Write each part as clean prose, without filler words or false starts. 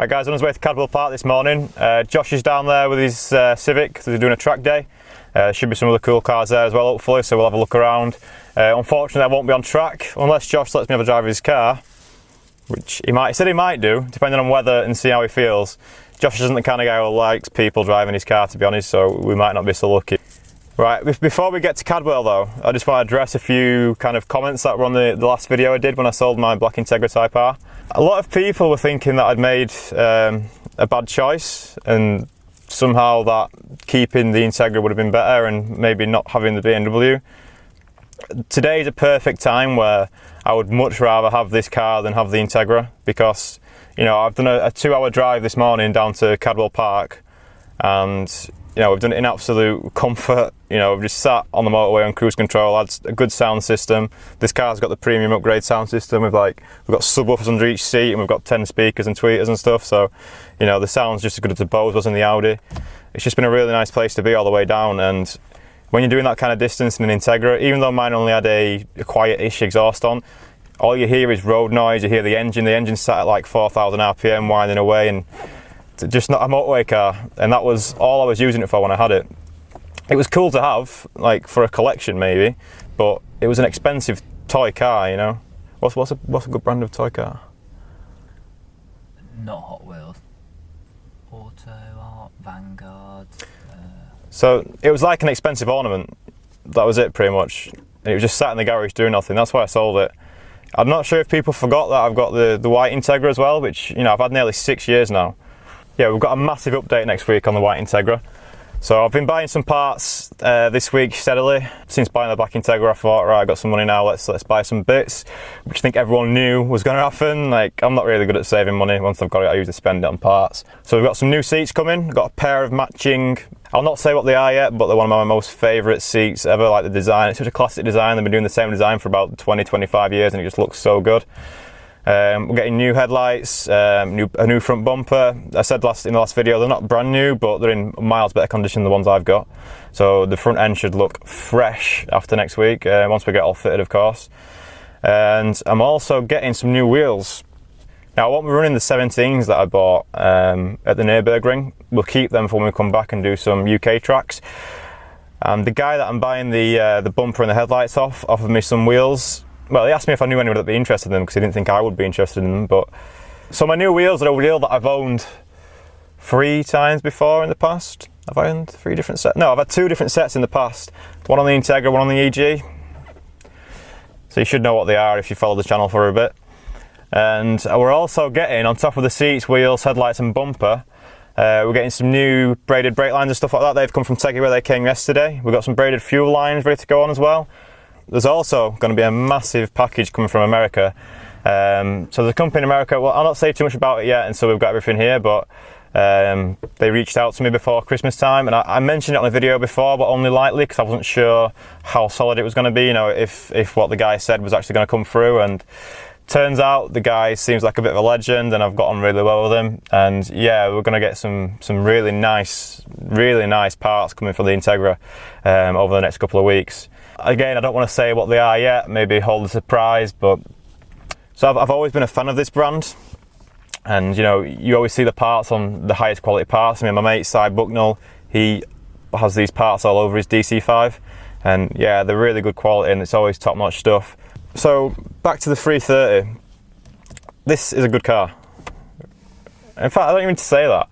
Right guys, on his way to Cadwell Park this morning. Josh is down there with his Civic, so they're doing a track day. There should be some other cool cars there as well, hopefully, so we'll have a look around. Unfortunately, I won't be on track unless Josh lets me have a drive of his car, which he said he might do, depending on weather and see how he feels. Josh isn't the kind of guy who likes people driving his car, to be honest, so we might not be so lucky. Right, before we get to Cadwell though, I just want to address a few kind of comments that were on the last video I did when I sold my black Integra Type R. A lot of people were thinking that I'd made a bad choice and somehow that keeping the Integra would have been better and maybe not having the BMW. Today is a perfect time where I would much rather have this car than have the Integra, because you know, I've done a 2-hour drive this morning down to Cadwell Park, and you know, we've done it in absolute comfort. You know, we've just sat on the motorway on cruise control, had a good sound system. This car's got the premium upgrade sound system we've got subwoofers under each seat, and we've got 10 speakers and tweeters and stuff, so you know, the sound's just as good as the Bose was in the Audi. It's just been a really nice place to be all the way down, and when you're doing that kind of distance in an Integra, even though mine only had a quiet-ish exhaust on, all you hear is road noise. You hear the engine's sat at like 4,000 RPM winding away, and just not a motorway car, and that was all I was using it for when I had it. It was cool to have, like for a collection maybe, but it was an expensive toy car, you know. What's a good brand of toy car? Not Hot Wheels. Auto Art, Vanguard. So it was like an expensive ornament. That was it pretty much. And it was just sat in the garage doing nothing. That's why I sold it. I'm not sure if people forgot that I've got the white Integra as well, which, you know, I've had nearly 6 years now. Yeah, we've got a massive update next week on the white Integra. So I've been buying some parts this week steadily. Since buying the black Integra, I thought, right, I've got some money now, let's buy some bits, which I think everyone knew was going to happen. Like, I'm not really good at saving money. Once I've got it, I usually spend it on parts. So we've got some new seats coming. We've got a pair of matching, I'll not say what they are yet, but they're one of my most favourite seats ever. Like the design, it's such a classic design. They've been doing the same design for about 20-25 years, and it just looks so good. We're getting new headlights, a new front bumper. I said in the last video, they're not brand new, but they're in miles better condition than the ones I've got. So the front end should look fresh after next week, once we get all fitted, of course. And I'm also getting some new wheels. Now, I won't be running the 17s that I bought at the Nürburgring. We'll keep them for when we come back and do some UK tracks. The guy that I'm buying the bumper and the headlights off offered me some wheels. Well, he asked me if I knew anyone that'd be interested in them, because he didn't think I would be interested in them. But so my new wheels are a wheel that I've owned 3 times before in the past. Have I owned 3 different sets? No, I've had 2 different sets in the past. One on the Integra, one on the EG. So you should know what they are if you follow the channel for a bit. And we're also getting, on top of the seats, wheels, headlights and bumper, we're getting some new braided brake lines and stuff like that. They've come from Teggy where they came yesterday. We've got some braided fuel lines ready to go on as well. There's also going to be a massive package coming from America. So the company in America, well, I'll not say too much about it yet until we've got everything here, but they reached out to me before Christmas time, and I mentioned it on the video before, but only lightly, because I wasn't sure how solid it was going to be, you know, if what the guy said was actually going to come through. And turns out the guy seems like a bit of a legend, and I've got on really well with him. And yeah, we're going to get some really nice parts coming from the Integra over the next couple of weeks. Again, I don't want to say what they are yet, maybe hold a surprise, but so I've always been a fan of this brand, and you know, you always see the parts on the highest quality parts. I mean, my mate Si Bucknell, he has these parts all over his DC5, and yeah, they're really good quality, and it's always top-notch stuff. So back to the 330. This is a good car. In fact, I don't even need to say that.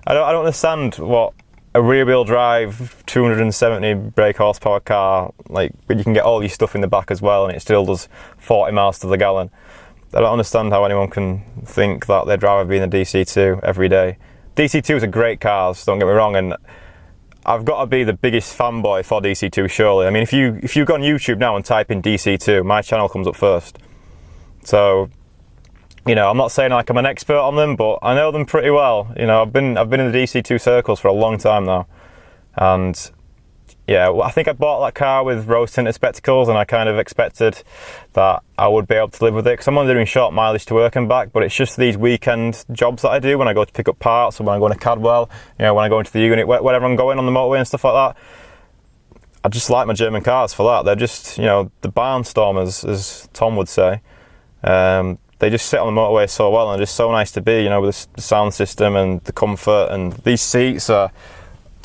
I don't understand what a rear-wheel drive 270 brake horsepower car, like, but you can get all your stuff in the back as well, and it still does 40 miles to the gallon. I don't understand how anyone can think that they'd rather be in a DC2 every day. DC2s are great cars, don't get me wrong, and I've got to be the biggest fanboy for DC2, surely. I mean, if you go on YouTube now and type in DC2, my channel comes up first. So, you know, I'm not saying like I'm an expert on them, but I know them pretty well. You know, I've been in the DC2 circles for a long time now, and yeah, I think I bought that car with rose tinted spectacles, and I kind of expected that I would be able to live with it, because I'm only doing short mileage to work and back. But it's just these weekend jobs that I do when I go to pick up parts, or when I go to Cadwell, you know, when I go into the unit, wherever I'm going on the motorway and stuff like that. I just like my German cars for that. They're just, you know, the barnstormers, as Tom would say. They're they just sit on the motorway so well, and they're just so nice to be, you know, with the sound system and the comfort, and these seats are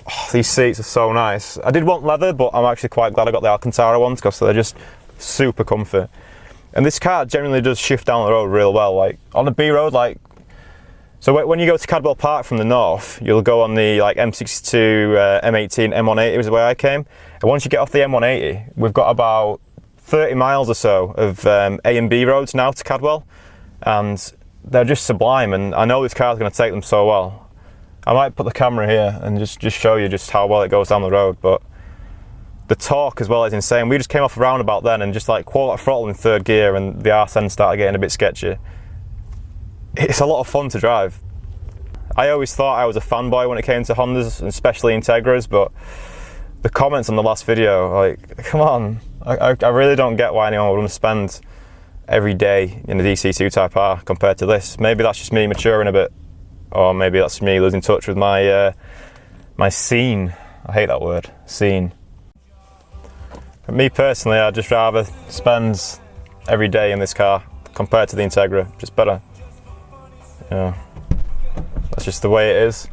so nice. I did want leather, but I'm actually quite glad I got the Alcantara ones because they're just super comfy. And this car generally does shift down the road real well, like on the B road, like, so when you go to Cadwell Park from the north, you'll go on the like M62, M18, M180 was the way I came. And once you get off the M180, we've got about 30 miles or so of A and B roads now to Cadwell, and they're just sublime, and I know this car's going to take them so well. I might put the camera here and just show you just how well it goes down the road, but the torque as well is insane. We just came off a roundabout then and just like quarter throttle in third gear, and the arse end started getting a bit sketchy. It's a lot of fun to drive. I always thought I was a fanboy when it came to Hondas, and especially Integras, but the comments on the last video, like, come on. I really don't get why anyone would want to spend every day in a DC2 Type R compared to this. Maybe that's just me maturing a bit, or maybe that's me losing touch with my my scene. I hate that word, scene. But me personally, I'd just rather spend every day in this car compared to the Integra, just better. Yeah, that's just the way it is.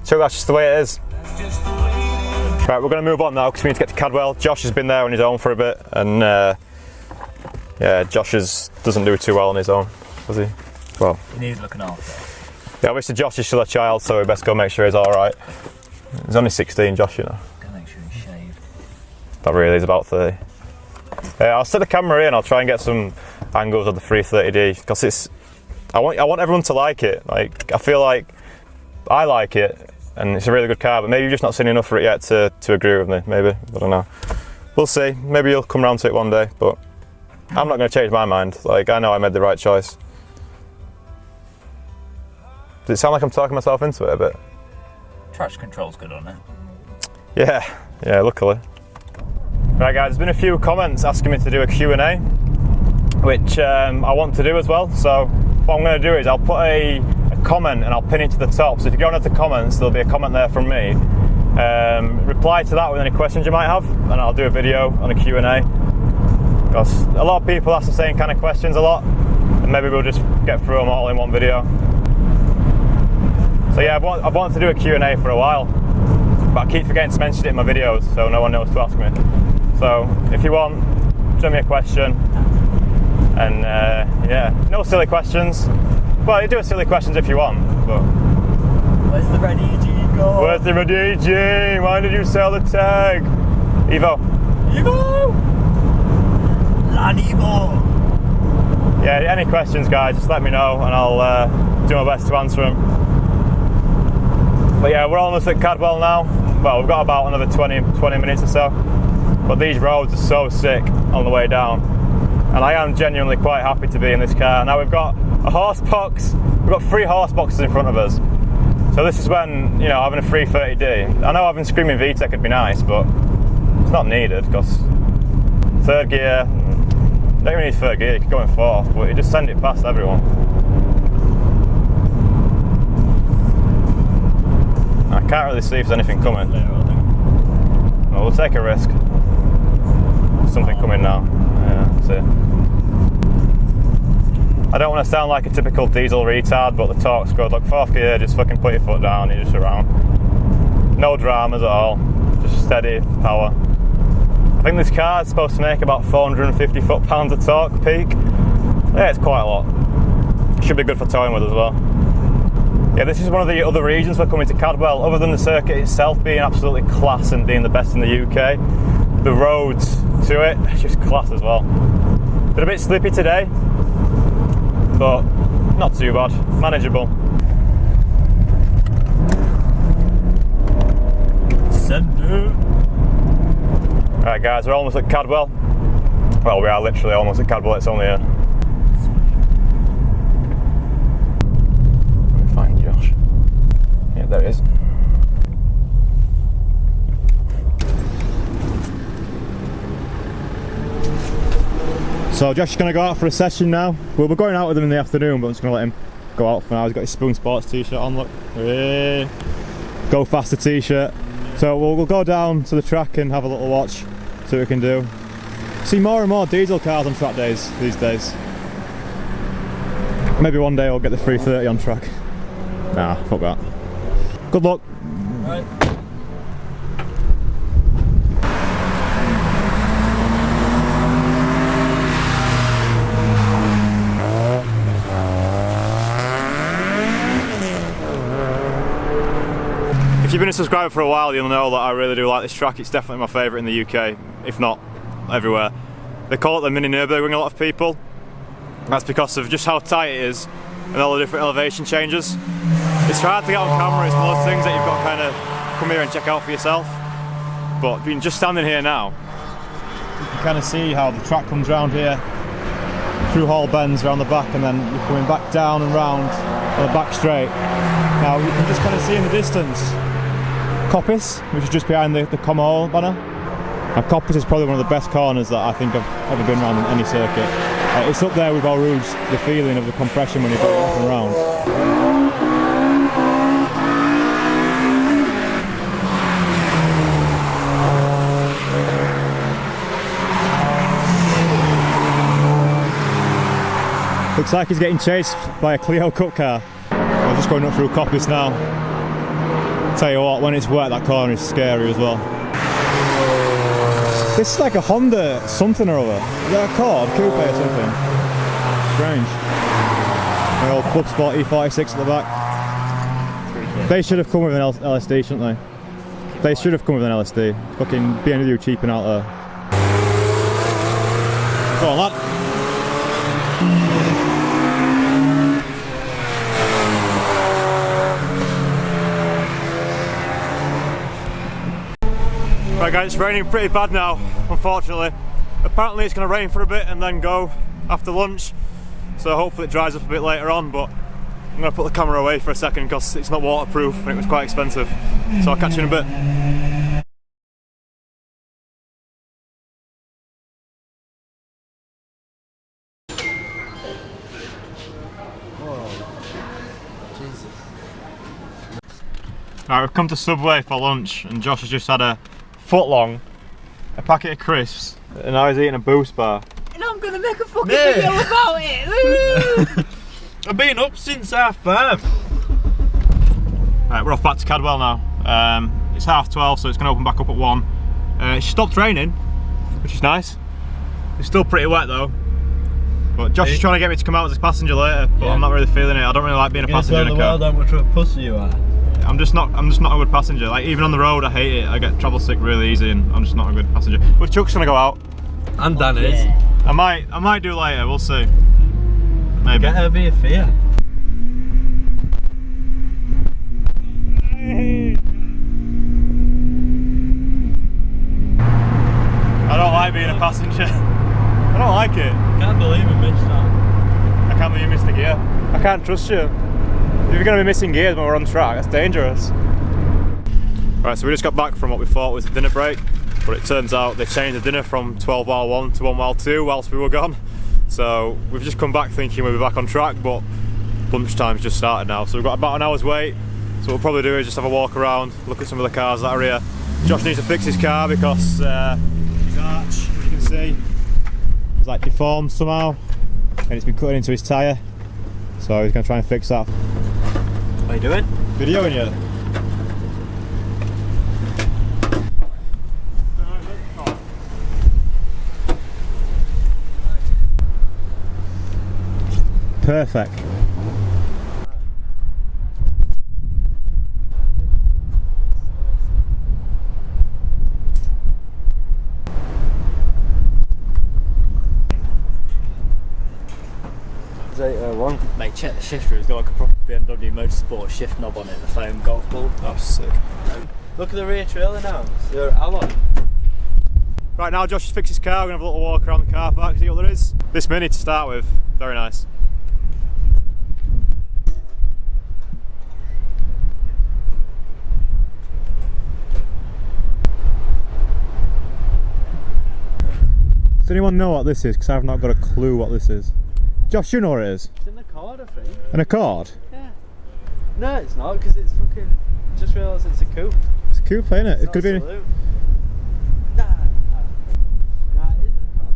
So that's just the way it is. Right, we're going to move on now because we need to get to Cadwell. Josh has been there on his own for a bit, and yeah, Josh doesn't do too well on his own, does he? Well, He needs looking after. yeah, obviously Josh is still a child, so we best go make sure he's alright. He's only 16, Josh, you know. Gotta make sure he's shaved. Not really, he's about 30. I'll set the camera here and I'll try and get some angles of the 330D, because I want everyone to like it. Like, I feel like I like it, and it's a really good car, but maybe you've just not seen enough for it yet to agree with me, maybe. I don't know. We'll see. Maybe you'll come round to it one day, but I'm not going to change my mind. Like, I know I made the right choice. Does it sound like I'm talking myself into it a bit? Traction control's good on it. Yeah, luckily. Right guys, there's been a few comments asking me to do a Q&A, which I want to do as well. So what I'm going to do is I'll put a comment and I'll pin it to the top. So if you go into the comments, there'll be a comment there from me. Reply to that with any questions you might have, and I'll do a video on a Q&A. Because a lot of people ask the same kind of questions a lot, and maybe we'll just get through them all in one video. So yeah, I've wanted to do a Q&A for a while, but I keep forgetting to mention it in my videos, so no one knows to ask me. So if you want, send me a question, and yeah, no silly questions. Well, you do silly questions if you want, but... Where's the red EG go? Where's the red EG? Why did you sell the tag? Evo. Evo! Lan Evo! Yeah, any questions guys, just let me know and I'll do my best to answer them. But yeah, we're almost at Cadwell now. Well, we've got about another 20 minutes or so. But these roads are so sick on the way down. And I am genuinely quite happy to be in this car. Now we've got a horse box, we've got 3 horse boxes in front of us. So this is when, you know, having a 330D. I know having screaming VTEC would be nice, but it's not needed because third gear, you don't even need third gear, you can go in fourth, but you just send it past everyone. I can't really see if there's anything coming. Well, we'll take a risk. There's something coming now. Yeah, that's it. I don't want to sound like a typical diesel retard, but the torque's good. Look, fourth gear, just fucking put your foot down, you're just around. No dramas at all, just steady power. I think this car is supposed to make about 450 foot-pounds of torque peak. Yeah, it's quite a lot. Should be good for towing with as well. Yeah, this is one of the other reasons we're coming to Cadwell. Other than the circuit itself being absolutely class and being the best in the UK, the roads to it, it's just class as well. Been a bit slippy today, but not too bad, manageable. Send it. Right guys, we're almost at Cadwell. Well, we are literally almost at Cadwell, it's only a... Let me find Josh. Yeah, there he is. So Josh is going to go out for a session now. Well, we're going out with him in the afternoon, but I'm just going to let him go out for now. He's got his Spoon Sports t-shirt on, look. Hey. Go Faster t-shirt. So we'll go down to the track and have a little watch, see what we can do. See more and more diesel cars on track days these days. Maybe one day I'll get the 330 on track. Nah, fuck that. Good luck. Right. If you've been a subscriber for a while, you'll know that I really do like this track. It's definitely my favourite in the UK, if not everywhere. They call it the mini Nürburgring, a lot of people. That's because of just how tight it is and all the different elevation changes. It's hard to get on camera, it's one of those things that you've got to kind of come here and check out for yourself. But being just standing here now, you can kind of see how the track comes round here, through Hall Bends around the back, and then you're coming back down and round on the back straight. Now you can just kind of see in the distance Coppice, which is just behind the Comma Hall banner. Now Coppice is probably one of the best corners that I think I've ever been around in any circuit. It's up there with Eau Rouge, the feeling of the compression when you go up and around. Looks like he's getting chased by a Clio Cup car. I'm just going up through Coppice now. Tell you what, when it's wet, that corner is scary as well. This is like a Honda something or other. Is that a Accord, Coupe or something? Strange. My old Club Sport E46 at the back. They should have come with an LSD, shouldn't they? They should have come with an LSD. Fucking BMW cheaping out there. Go on, lad. Right guys, it's raining pretty bad now, unfortunately. Apparently it's going to rain for a bit and then go after lunch, so hopefully it dries up a bit later on, but I'm going to put the camera away for a second because it's not waterproof and it was quite expensive, so I'll catch you in a bit. Alright, we've come to Subway for lunch and Josh has just had a foot long, a packet of crisps, and now he's eating a Boost bar. And I'm gonna make a fucking video about it! I've been up since 5:30. Right, we're off back to Cadwell now. It's 12:30, so it's going to open back up at 1. It stopped raining, which is nice. It's still pretty wet though. But Josh is trying to get me to come out as a passenger later, but I'm not really feeling it. I don't really like being a passenger in a car. How much of a pussy you are. I'm just not a good passenger. Like even on the road, I hate it. I get travel sick really easy, and I'm just not a good passenger. But Chuck's gonna go out, And Dan is. I might do later. We'll see. Maybe. Get over your fear. I don't like being a passenger. I don't like it. Can't believe I missed that. I can't believe you missed the gear. I can't trust you. If you're going to be missing gears when we're on track, that's dangerous. Right, so we just got back from what we thought was the dinner break, but it turns out they changed the dinner from 12 while 1 to 1 while 2 whilst we were gone. So we've just come back thinking we'll be back on track, but lunchtime's just started now. So we've got about an hour's wait. So what we'll probably do is just have a walk around, look at some of the cars that are here. Josh needs to fix his car because his arch, as you can see, is like deformed somehow, and it's been cutting into his tyre. So he's going to try and fix that. What are you doing? Videoing you. Perfect. Mate, check the shifter, it's got like a proper BMW Motorsport shift knob on it, the foam golf ball. Oh, sick. Look at the rear trailer now. It's your alloy. Right, now Josh has fixed his car. We're going to have a little walk around the car park, see what there is. This Mini to start with, very nice. Does anyone know what this is? Because I've not got a clue what this is. Josh, you know what it is? It's an Accord, I think. An Accord? Yeah. No, it's not, because it's fucking... I just realised it's a coupe. It's a coupe, ain't it? It could be. Nah, it is an Accord.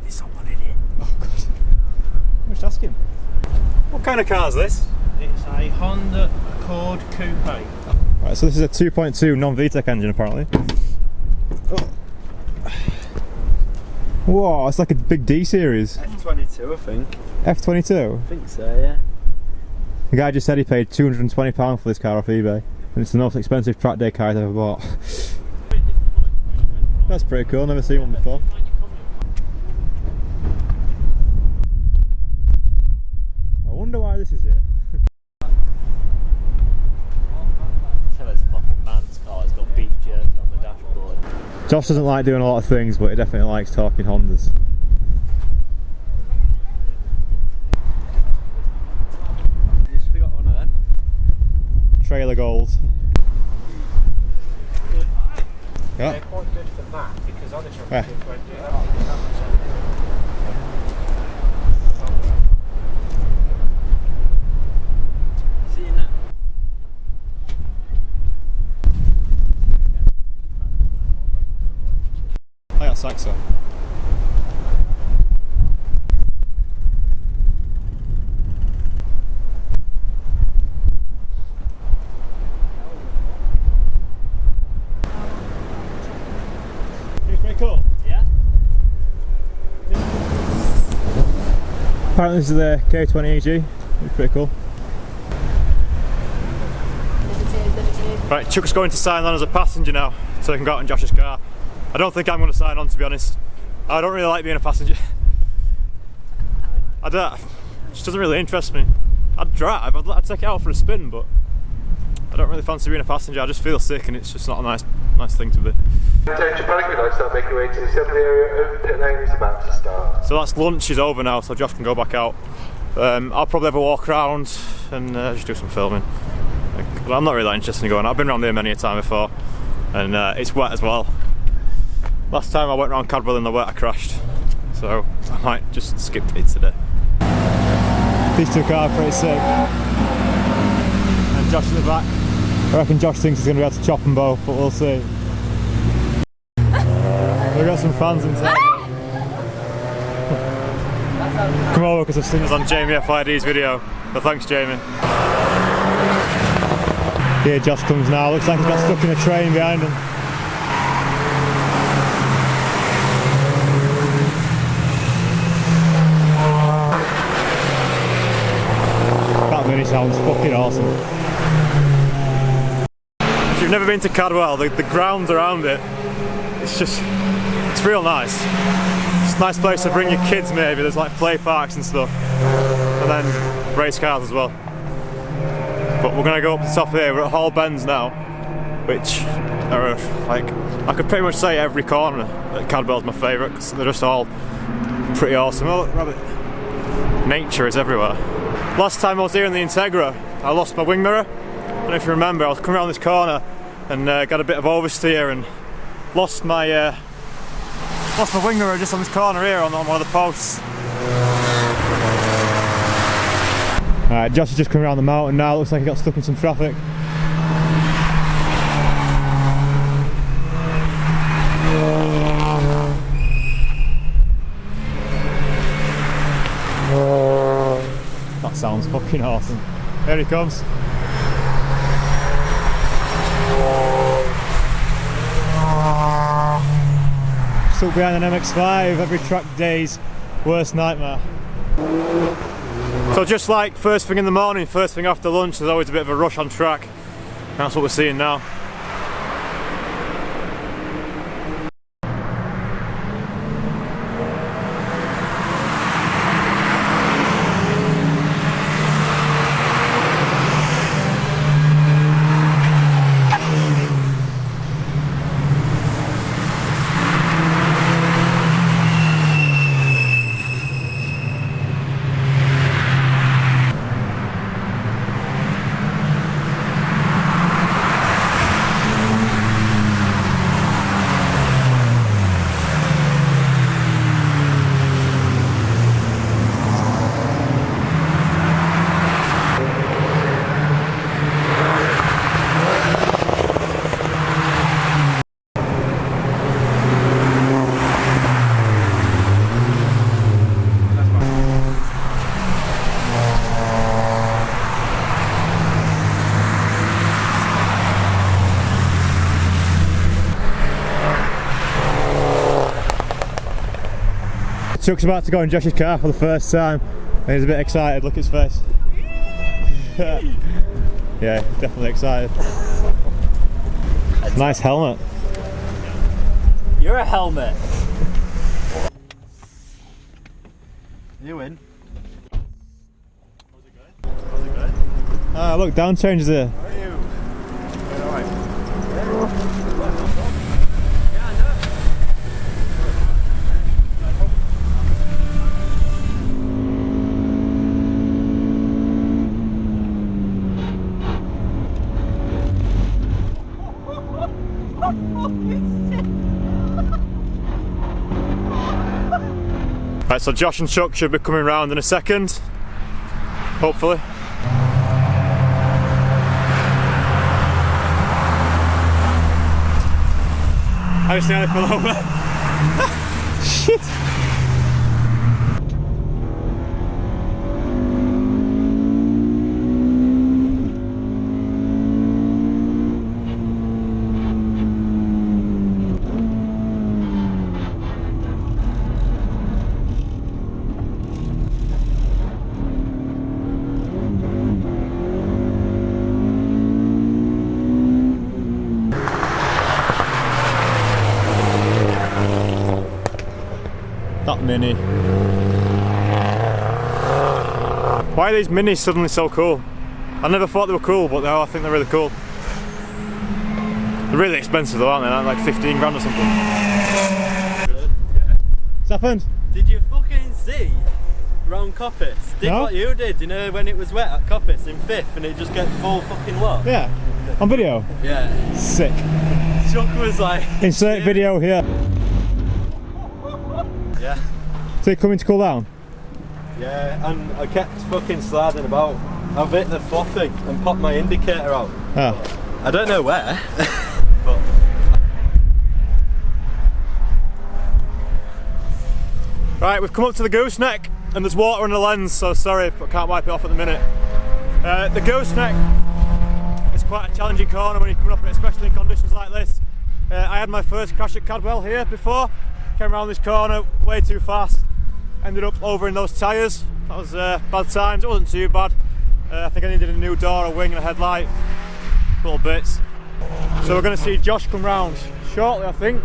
There's someone in it. Oh god. How much to ask him? kind of car is this? It's a Honda Accord Coupe. Right, so this is a 2.2 non-VTEC engine apparently. Whoa, it's like a big D series. F22, I think. F22? I think so, yeah. The guy just said he paid £220 for this car off eBay. And it's the most expensive track day car I've ever bought. That's pretty cool, never seen one before. I wonder why this is here. Tell us fucking man's car has got beef jerky on the dashboard. Josh doesn't like doing a lot of things, but he definitely likes talking Hondas. You should have got one of them. Trailer goals. Yeah. They're quite good for that because other trucks Yeah. won't do that. See you now. I got Saxo. It's pretty cool. Yeah? Apparently this is the K20EG. It's pretty cool. Right, Chuck's going to sign on as a passenger now, so he can go out in Josh's car. I don't think I'm going to sign on, to be honest. I don't really like being a passenger. It just doesn't really interest me. I'd drive, I'd take it out for a spin, but I don't really fancy being a passenger. I just feel sick and it's just not a nice thing to be. Start making your way to the assembly area. Open pit lane is about to start. So that's lunch is over now, so Josh can go back out. I'll probably have a walk around and just do some filming. But I'm not really that interested in going out. I've been around here many a time before, and it's wet as well. Last time I went around Cadwell in the wet, I crashed. So I might just skip it today. These two cars are pretty sick. And Josh in the back. I reckon Josh thinks he's going to be able to chop them both, but we'll see. We've got some fans inside. Come over because I've seen this on Jamie FID's video. So thanks, Jamie. Here Josh comes now. Looks like he's got stuck in a train behind him. That mini sounds fucking awesome. If you've never been to Cadwell, the grounds around it, it's real nice. It's a nice place to bring your kids maybe. There's like play parks and stuff. And then race cars as well. But we're gonna go up the top here. We're at Hall Bends now, which are like, I could pretty much say every corner at Cadwell's my favourite because they're just all pretty awesome. Oh look, rabbit. Nature is everywhere. Last time I was here in the Integra, I lost my wing mirror. I don't know if you remember, I was coming around this corner and got a bit of oversteer and lost my wing mirror just on this corner here on one of the posts. Alright, Josh is just coming around the mountain now. Looks like he got stuck in some traffic. That sounds fucking awesome. There he comes. Stuck behind an MX-5, every track day's worst nightmare. So just like first thing in the morning, first thing after lunch, there's always a bit of a rush on track. And that's what we're seeing now. Chuck's about to go in Josh's car for the first time and he's a bit excited, look at his face. Yeah, definitely excited. Nice helmet. You're a helmet. You win. How's it going? Ah, look, down changes here. How are you? Alright. Right, so Josh and Chuck should be coming round in a second, hopefully. I just nearly fell over. Shit! That Mini. Why are these Minis suddenly so cool? I never thought they were cool, but now I think they're really cool. They're really expensive though, aren't they? They're like 15 grand or something. What's happened? Did you fucking see round Coppice? Did No? what you did, you know, when it was wet at Coppice in 5th and it just get full fucking what? Yeah. On video? Yeah. Sick. Chuck was like... Insert video here. Yeah. Is it coming to cool down? Yeah, and I kept fucking sliding about. I've hit the floppy and popped my indicator out. Oh. I don't know where, but... Right, we've come up to the gooseneck and there's water in the lens, so sorry, but can't wipe it off at the minute. The gooseneck is quite a challenging corner when you're coming up it, especially in conditions like this. I had my first crash at Cadwell here before. Came around this corner way too fast, ended up over in those tyres. That was bad times. It wasn't too bad. I think I needed a new door, a wing and a headlight, little bits. So we're going to see Josh come round shortly, I think.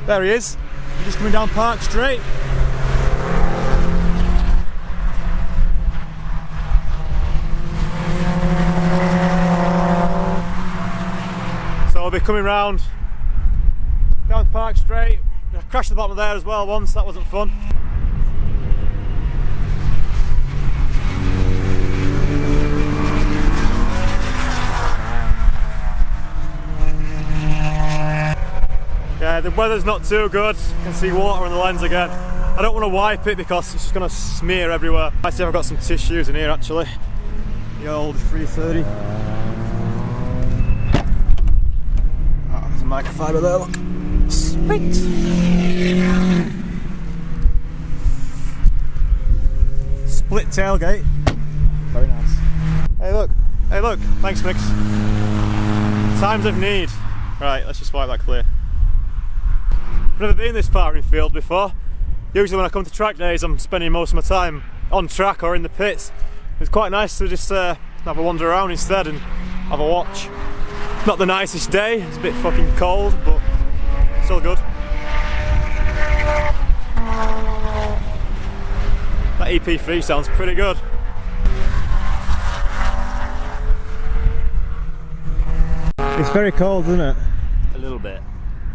There he is. He's just coming down Park Street. So we'll be coming round down Park Street. I crashed at the bottom of there as well once, that wasn't fun. Yeah, the weather's not too good. You can see water in the lens again. I don't want to wipe it because it's just going to smear everywhere. I see I've got some tissues in here actually. The old 330. Oh, there's a microfiber there, look. Sweet. Split tailgate. Very nice. Hey look. Hey look. Thanks Mix. Times of need. Right, let's just wipe that clear. I've never been this far in field before. Usually when I come to track days I'm spending most of my time on track or in the pits. It's quite nice to just have a wander around instead and have a watch. Not the nicest day, it's a bit fucking cold, but still good. That EP3 sounds pretty good. It's very cold, isn't it? A little bit.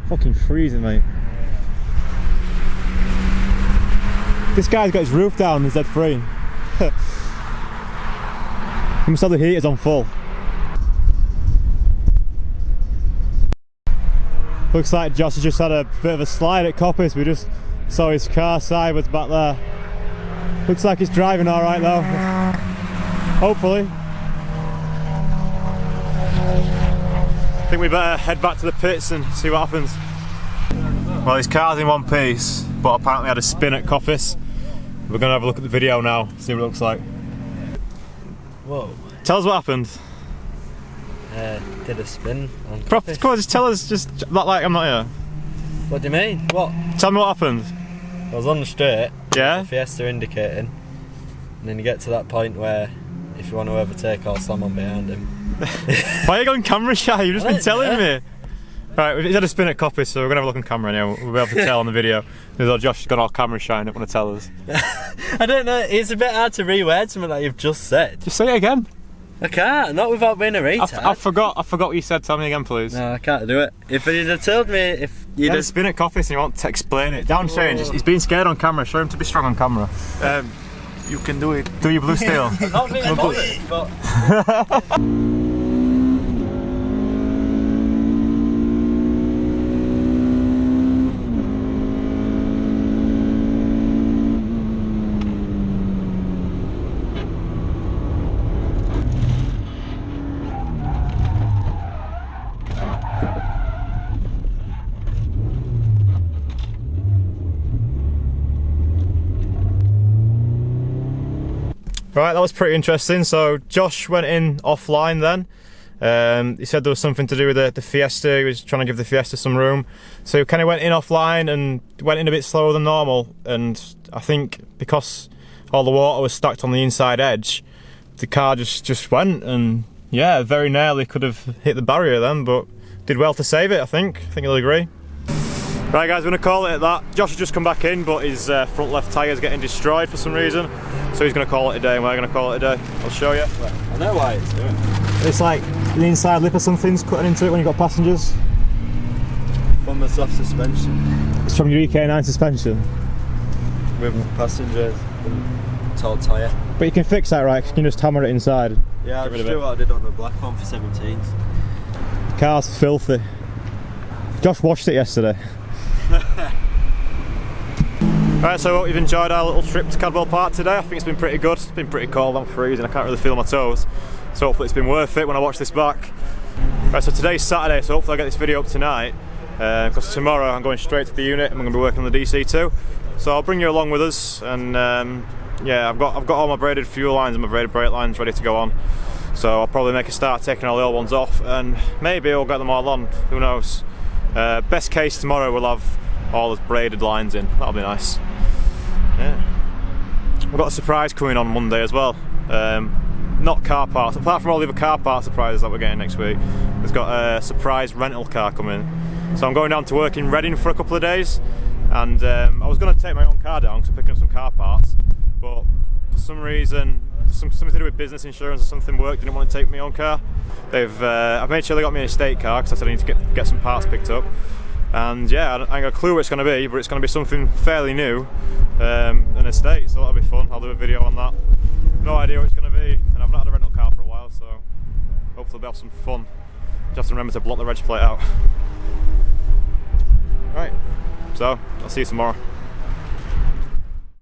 Fucking freezing, mate. This guy's got his roof down and he's dead free. He must have the heaters on full. Looks like Josh has just had a bit of a slide at Coppice. We just saw his car sideways back there. Looks like he's driving alright though. Hopefully. I think we better head back to the pits and see what happens. Well, his car's in one piece, but apparently had a spin at Coppice. We're going to have a look at the video now, see what it looks like. Whoa. Tell us what happened. Did a spin on Come Coppice. on, just tell us, just not like I'm not here. What do you mean? What? Tell me what happened. I was on the straight. Yeah. The Fiesta indicating, and then you get to that point where if you want to overtake, I'll slam on behind him. Why are you going camera shy? You've just been telling me. Right, he's had a spin at Coppice, so we're going to have a look on camera now. We'll be able to tell on the video. Josh has got all camera shy and don't want to tell us. I don't know, it's a bit hard to reword something that you've just said. Just say it again. I can't, not without being a retard. I forgot what you said. Tell me again, please. No, I can't do it. If you'd have told me, if you'd had a have... spin at Coppice and you want to explain it. Down change. He's being scared on camera. Show him to be strong on camera. You can do it. Do your blue steel. Not being bothered, but... Right, that was pretty interesting. So Josh went in offline then. He said there was something to do with the Fiesta. He was trying to give the Fiesta some room. So he kind of went in offline and went in a bit slower than normal. And I think because all the water was stacked on the inside edge, the car just went, and yeah, very nearly could have hit the barrier then, but did well to save it, I think. I think you'll agree. Right guys, we're going to call it at that. Josh has just come back in, but his front left tyre is getting destroyed for some reason. So he's going to call it a day, and we're going to call it a day. I'll show you. I know why it's doing it. It's like the inside lip or something's cutting into it when you've got passengers. From the soft suspension. It's from your EK9 suspension. With passengers and tall tyre. But you can fix that, right? 'Cause you can just hammer it inside. Yeah, I'll just do what I did on the black one for 17s. The car's filthy. Josh washed it yesterday. Right, so I hope you've enjoyed our little trip to Cadwell Park today. I think it's been pretty good. It's been pretty cold, I'm freezing, I can't really feel my toes. So hopefully it's been worth it when I watch this back. Right, so today's Saturday, so hopefully I get this video up tonight. Because tomorrow I'm going straight to the unit and I'm going to be working on the DC too. So I'll bring you along with us, and yeah, I've got all my braided fuel lines and my braided brake lines ready to go on. So I'll probably make a start taking all the old ones off, and maybe I'll get them all on, who knows. Best case tomorrow we'll have all the braided lines in, that'll be nice. Yeah. We've got a surprise coming on Monday as well. Not car parts, apart from all the other car part surprises that we're getting next week. There's got a surprise rental car coming. So I'm going down to work in Reading for a couple of days, and I was going to take my own car down because I'm picking up some car parts, but for some reason, something to do with business insurance or something, work didn't want to take my own car. I've made sure they got me an estate car because I said I need to get some parts picked up. And yeah, I ain't got a clue what it's going to be, but it's going to be something fairly new, an estate, so that'll be fun. I'll do a video on that. No idea what it's going to be, and I've not had a rental car for a while, so hopefully we'll have some fun. Just have to remember to block the reg plate out. Right, so I'll see you tomorrow.